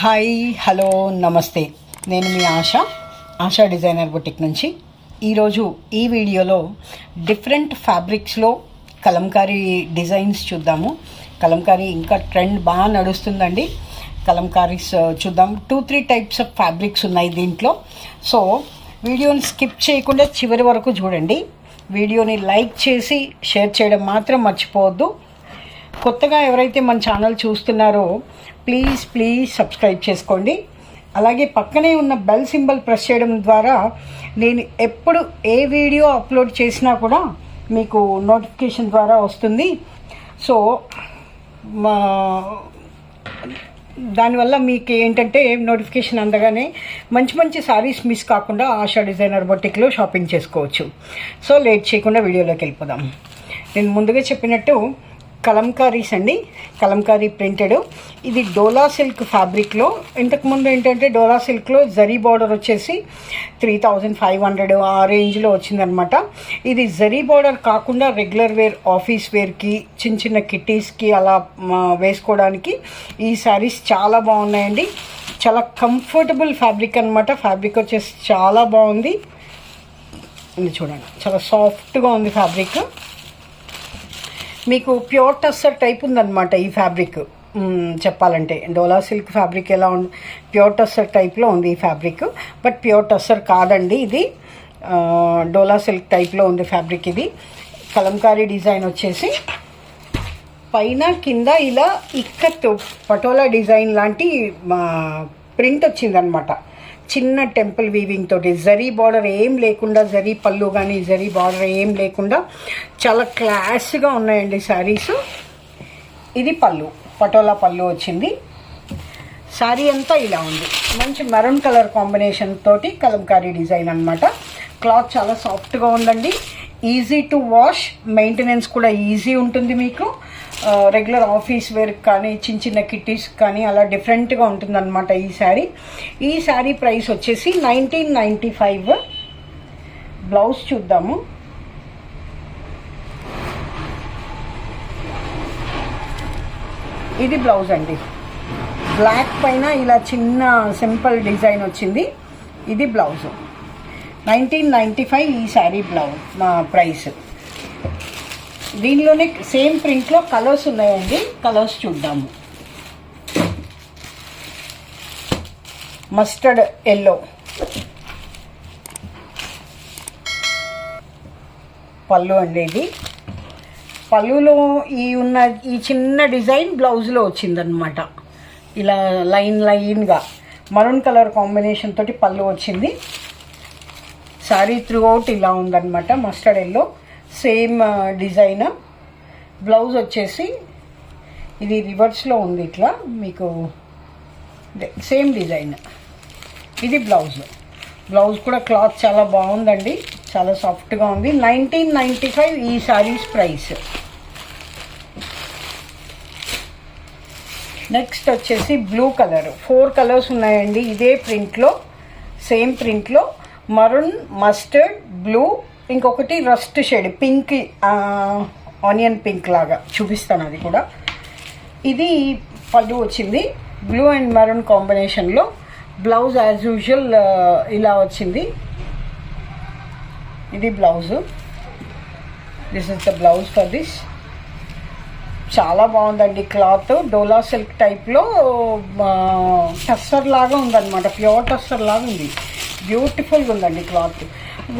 Hi hello నమస్తే. నేను మీ ASHA designer boutique నుంచి ఈరోజు ఈ వీడియోలో డిఫరెంట్ ఫ్యాబ్రిక్స్లో కలంకారీ డిజైన్స్ చూద్దాము. కలంకారీ ఇంకా ట్రెండ్ బాగా నడుస్తుందండి. కలంకారీస్ చూద్దాం. 2-3 టైప్స్ ఆఫ్ ఫ్యాబ్రిక్స్ ఉన్నాయి దీంట్లో. సో వీడియోని స్కిప్ చేయకుండా చివరి వరకు చూడండి. వీడియోని లైక్ చేసి షేర్ చేయడం మాత్రం మర్చిపోవద్దు. కొత్తగా ఎవరైతే మన ఛానల్ చూస్తున్నారో ప్లీజ్ సబ్స్క్రైబ్ చేసుకోండి. అలాగే పక్కనే ఉన్న బెల్ సింబల్ ప్రెస్ చేయడం ద్వారా నేను ఎప్పుడు ఏ వీడియో అప్లోడ్ చేసినా కూడా మీకు నోటిఫికేషన్ ద్వారా వస్తుంది. సో దానివల్ల మీకు ఏంటంటే నోటిఫికేషన్ అందగానే మంచి సారీస్ మిస్ కాకుండా ఆశా డిజైనర్ బొటిక్లో షాపింగ్ చేసుకోవచ్చు. సో లేట్ చేయకుండా వీడియోలోకి వెళ్ళిపోదాం. నేను ముందుగా చెప్పినట్టు కలంకారీస్ అండి. కలంకారీ ప్రింటెడ్. ఇది డోలా సిల్క్ ఫ్యాబ్రిక్లో, ఇంతకుముందు ఏంటంటే డోలా సిల్క్లో జరీ బార్డర్ వచ్చేసి 3500 ఆ రేంజ్లో వచ్చిందనమాట. ఇది జరీ బార్డర్ కాకుండా రెగ్యులర్ వేర్, ఆఫీస్ వేర్కి, చిన్న కిట్టీస్కి అలా వేసుకోవడానికి ఈ శారీస్ చాలా బాగున్నాయండి. చాలా కంఫర్టబుల్ ఫ్యాబ్రిక్ అనమాట. ఫ్యాబ్రిక్ వచ్చేసి చాలా బాగుంది. ఇది చూడండి, చాలా సాఫ్ట్గా ఉంది ఫ్యాబ్రిక్. మీకు ప్యూర్ టస్సర్ టైప్ ఉందన్నమాట ఈ ఫ్యాబ్రిక్. చెప్పాలంటే డోలా సిల్క్ ఫ్యాబ్రిక్ ఎలా ఉంది, ప్యూర్ టస్సర్ టైప్లో ఉంది ఈ ఫ్యాబ్రిక్. బట్ ప్యూర్ టస్సర్ కాదండి, ఇది డోలా సిల్క్ టైప్లో ఉంది ఫ్యాబ్రిక్. ఇది కలంకారీ డిజైన్ వచ్చేసి పైన కింద ఇలా ఇక్కత్ పటోలా డిజైన్ లాంటి ప్రింట్ వచ్చిందనమాట. చిన్న టెంపుల్ వీవింగ్ తోటి, జరీ బార్డర్ ఏం లేకుండా, జరీ పళ్ళు కానీ జరీ బార్డర్ ఏం లేకుండా చాలా క్లాస్గా ఉన్నాయండి శారీస్. ఇది పళ్ళు, పటోలా పళ్ళు వచ్చింది. శారీ అంతా ఇలా ఉంది. మంచి మెరూన్ కలర్ కాంబినేషన్ తోటి కలంకారీ డిజైన్ అనమాట. క్లాత్ చాలా సాఫ్ట్గా ఉందండి. ఈజీ టు వాష్, మెయింటెనెన్స్ కూడా ఈజీ ఉంటుంది మీకు. రెగ్యులర్ ఆఫీస్ వేర్ కానీ చిన్న కిట్టీస్ కానీ అలా డిఫరెంట్గా ఉంటుందన్నమాట ఈ శారీ. ఈ శారీ ప్రైస్ వచ్చేసి 1995. బ్లౌజ్ చూద్దాము. ఇది బ్లౌజ్ అండి. బ్లాక్ పైన ఇలా చిన్న సింపుల్ డిజైన్ వచ్చింది. ఇది బ్లౌజ్. 1995 ఈ శారీ బ్లౌజ్ ప్రైస్. దీనిలోనే సేమ్ ప్రింట్లో కలర్స్ ఉన్నాయండి. కలర్స్ చూద్దాము. మస్టర్డ్ ఎల్లో, పళ్ళు అండి. ఇది పళ్ళులో ఈ చిన్న డిజైన్ బ్లౌజ్లో వచ్చిందనమాట. ఇలా లైన్గా మరూన్ కలర్ కాంబినేషన్ తోటి పళ్ళు వచ్చింది. శారీ త్రూ అవుట్ ఇలా ఉందన్నమాట. Mustard yellow same design. Blouse వచ్చేసి ఇది రివర్స్లో ఉంది. ఇట్లా మీకు సేమ్ డిజైన్. ఇది బ్లౌజ్ కూడా క్లాత్ చాలా బాగుందండి. చాలా సాఫ్ట్గా ఉంది. 1995 ఈ శారీస్ ప్రైస్. నెక్స్ట్ వచ్చేసి బ్లూ కలర్. 4 కలర్స్ ఉన్నాయండి ఇదే ప్రింట్లో, సేమ్ ప్రింట్లో. మరూన్, మస్టర్డ్, బ్లూ, ఇంకొకటి rust shade pink, onion pink లాగా చూపిస్తాను. అది కూడా. ఇది పళ్ళు వచ్చింది బ్లూ అండ్ మరూన్ కాంబినేషన్లో. బ్లౌజ్ యాజ్ యూజువల్ ఇలా వచ్చింది. ఇది blouse. This is the blouse for this. చాలా బాగుందండి క్లాత్. డోలా సిల్క్ టైప్లో టస్సర్ లాగా ఉందన్నమాట. ప్యూర్ టస్సర్ లాగా ఉంది. బ్యూటిఫుల్గా ఉందండి క్లాత్.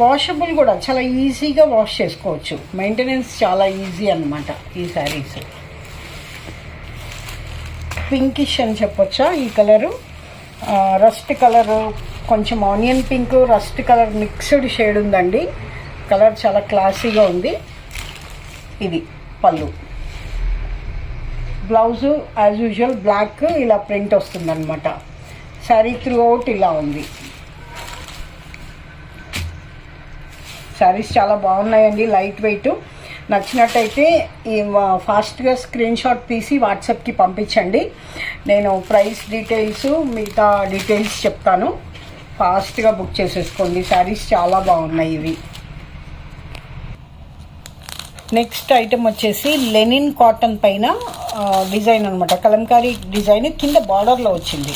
వాషబుల్ కూడా, చాలా ఈజీగా వాష్ చేసుకోవచ్చు. మెయింటెనెన్స్ చాలా ఈజీ అన్నమాట ఈ శారీస్. పింకిష్ అని చెప్పొచ్చా ఈ కలరు. రస్ట్ కలరు, కొంచెం onion pink, rust colour mixed shade ఉందండి. కలర్ చాలా క్లాసీగా ఉంది. ఇది పళ్ళు. బ్లౌజు యాజ్ యూజువల్ బ్లాక్ ఇలా ప్రింట్ వస్తుందన్నమాట. శారీ త్రూ అవుట్ ఇలా ఉంది. శారీస్ చాలా బాగున్నాయండి. Light weight. నచ్చినట్టయితే ఫాస్ట్గా స్క్రీన్ షాట్ తీసి వాట్సాప్కి పంపించండి. నేను ప్రైస్ డీటెయిల్స్, మిగతా డీటెయిల్స్ చెప్తాను. ఫాస్ట్గా బుక్ చేసేసుకోండి. శారీస్ చాలా బాగున్నాయి ఇవి. నెక్స్ట్ ఐటమ్ వచ్చేసి లెనిన్ కాటన్ పైన డిజైన్ అనమాట. కలంకారీ డిజైన్ కింద బార్డర్లో వచ్చింది.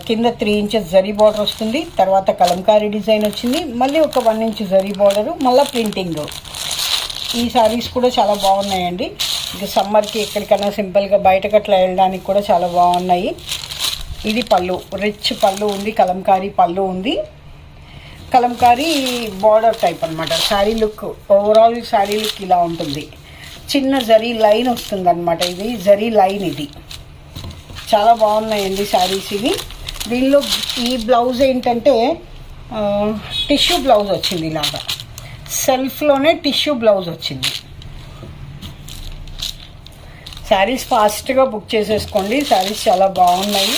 కింద 3 ఇంచెస్ జరీ బార్డర్ వస్తుంది. తర్వాత కలంకారీ డిజైన్ వచ్చింది. మళ్ళీ ఒక 1 ఇంచ్ జరీ బార్డరు, మళ్ళీ ప్రింటింగ్. ఈ శారీస్ కూడా చాలా బాగున్నాయండి. ఇంకా సమ్మర్కి ఎక్కడికైనా సింపుల్గా బయటకు అట్లా వెళ్ళడానికి కూడా చాలా బాగున్నాయి. ఇది పళ్ళు, రిచ్ పళ్ళు ఉంది, కలంకారీ పళ్ళు ఉంది. కలంకారీ బార్డర్ టైప్ అనమాట. Sari look, overall sari look ఇలా ఉంటుంది. చిన్న జరీ లైన్ వస్తుంది అనమాట. ఇది జరీ లైన్. ఇది చాలా బాగున్నాయండి శారీస్ ఇవి. దీనిలో ఈ బ్లౌజ్ ఏంటంటే టిష్యూ బ్లౌజ్ వచ్చింది. ఇలాగా సెల్ఫ్లోనే టిష్యూ బ్లౌజ్ వచ్చింది. శారీస్ ఫాస్ట్గా బుక్ చేసేసుకోండి. శారీస్ చాలా బాగున్నాయి.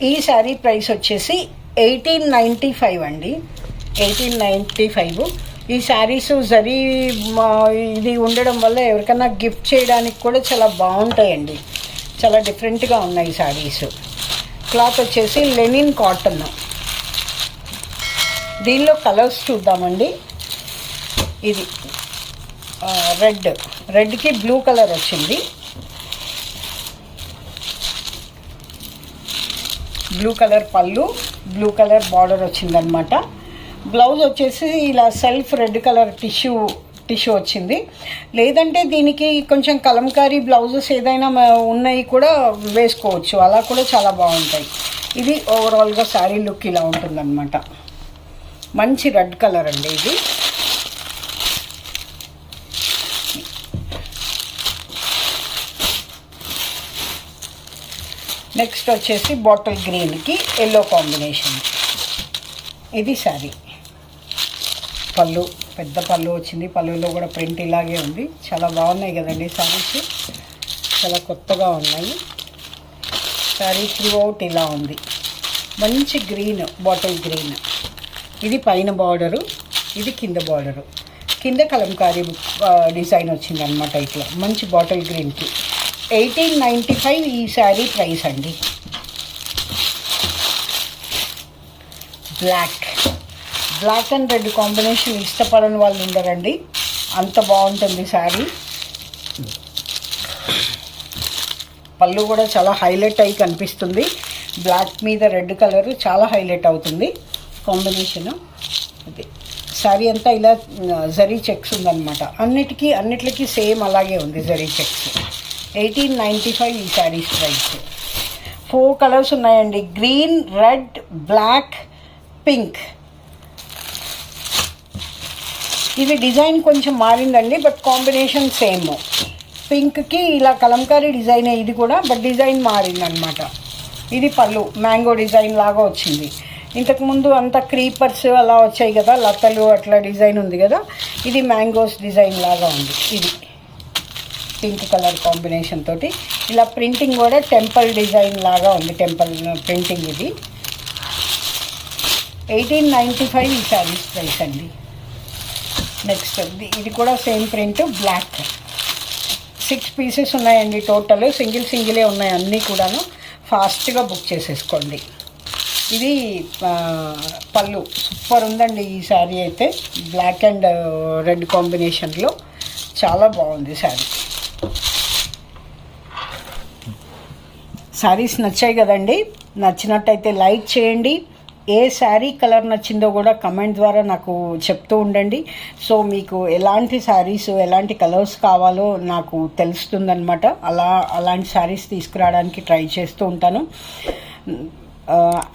ఈ శారీ ప్రైస్ వచ్చేసి 1895 అండి. 1895. ఈ శారీస్ జరీ ఇది ఉండడం వల్ల ఎవరికైనా గిఫ్ట్ చేయడానికి కూడా చాలా బాగుంటాయండి. చాలా డిఫరెంట్గా ఉన్నాయి శారీస్. క్లాత్ వచ్చేసి లెనిన్ కాటన్. దీనిలో కలర్స్ చూద్దామండి. ఇది రెడ్కి బ్లూ కలర్ వచ్చింది. బ్లూ కలర్ పళ్ళు, బ్లూ కలర్ బార్డర్ వచ్చిందనమాట. బ్లౌజ్ వచ్చేసి ఇలా సెల్ఫ్ రెడ్ కలర్ టిష్యూ వచ్చింది. లేదంటే దీనికి కొంచెం కలంకారీ బ్లౌజెస్ ఏదైనా ఉన్నాయి కూడా వేసుకోవచ్చు. అలా కూడా చాలా బాగుంటాయి. ఇది ఓవరాల్గా శారీ లుక్ ఇలా ఉంటుందన్నమాట. మంచి రెడ్ కలర్ అండి ఇది. నెక్స్ట్ వచ్చేసి బాటిల్ గ్రీన్కి ఎల్లో కాంబినేషన్. ఇది శారీ. పళ్ళు, పెద్ద పళ్ళు వచ్చింది. పళ్ళులో కూడా ప్రింట్ ఇలాగే ఉంది. చాలా బాగున్నాయి కదండి శారీస్. చాలా కొత్తగా ఉన్నాయి. శారీ త్రూ అవుట్ ఇలా ఉంది. మంచి గ్రీన్, బాటిల్ గ్రీన్. ఇది పైన బార్డరు, ఇది కింద బార్డరు. కింద కలంకారీ డిజైన్ వచ్చిందనమాట. ఇట్లా మంచి బాటిల్ గ్రీన్కి 1895 ఈ శారీ ప్రైస్ అండి. బ్లాక్ అండ్ రెడ్ కాంబినేషన్ ఇష్టపడని వాళ్ళు ఉండరండి. అంత బాగుంటుంది శారీ. పళ్ళు కూడా చాలా హైలైట్ అయ్యి కనిపిస్తుంది. బ్లాక్ మీద రెడ్ కలర్ చాలా హైలైట్ అవుతుంది కాంబినేషను. ఇది శారీ అంతా ఇలా జరీ చెక్స్ ఉందన్నమాట. అన్నిటికీ సేమ్ అలాగే ఉంది జరీ చెక్స్. 1895 ఈ శారీస్ ప్రైస్. 4 కలర్స్ ఉన్నాయండి. Green, red, black, pink. ఇది డిజైన్ కొంచెం మారిందండి, బట్ కాంబినేషన్ సేమ్. పింక్కి ఇలా కలంకారీ డిజైన్ ఇది కూడా, బట్ డిజైన్ మారిందనమాట. ఇది పళ్ళు, మ్యాంగో డిజైన్ లాగా వచ్చింది. ఇంతకుముందు అంతా క్రీపర్స్ అలా వచ్చాయి కదా, లతలు అట్లా డిజైన్ ఉంది కదా. ఇది మ్యాంగోస్ డిజైన్ లాగా ఉంది. ఇది పింక్ కలర్ కాంబినేషన్ తోటి ఇలా ప్రింటింగ్ కూడా టెంపుల్ డిజైన్ లాగా ఉంది. Temple printing. ఇది 1895 ఈ శారీస్ ప్రైస్ అండి. నెక్స్ట్ ఇది కూడా సేమ్ ప్రింట్, బ్లాక్. 6 పీసెస్ ఉన్నాయండి టోటల్. సింగిలే ఉన్నాయి అన్నీ కూడాను. ఫాస్ట్గా బుక్ చేసేసుకోండి. ఇది పళ్ళు సూపర్ ఉందండి ఈ శారీ అయితే. బ్లాక్ అండ్ రెడ్ కాంబినేషన్లో చాలా బాగుంది శారీ. శారీస్ నచ్చాయి కదండి. నచ్చినట్టయితే లైక్ చేయండి. ఏ శారీ కలర్ నచ్చిందో కూడా కమెంట్ ద్వారా నాకు చెప్తూ ఉండండి. సో మీకు ఎలాంటి శారీస్, ఎలాంటి కలర్స్ కావాలో నాకు తెలుస్తుందన్నమాట. అలాంటి శారీస్ తీసుకురావడానికి ట్రై చేస్తూ ఉంటాను.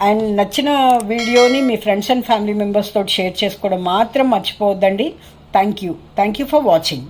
అండ్ నచ్చిన వీడియోని మీ ఫ్రెండ్స్ అండ్ ఫ్యామిలీ మెంబర్స్ తోటి షేర్ చేసుకోవడం మాత్రం మర్చిపోవద్దండి. Thank you for watching.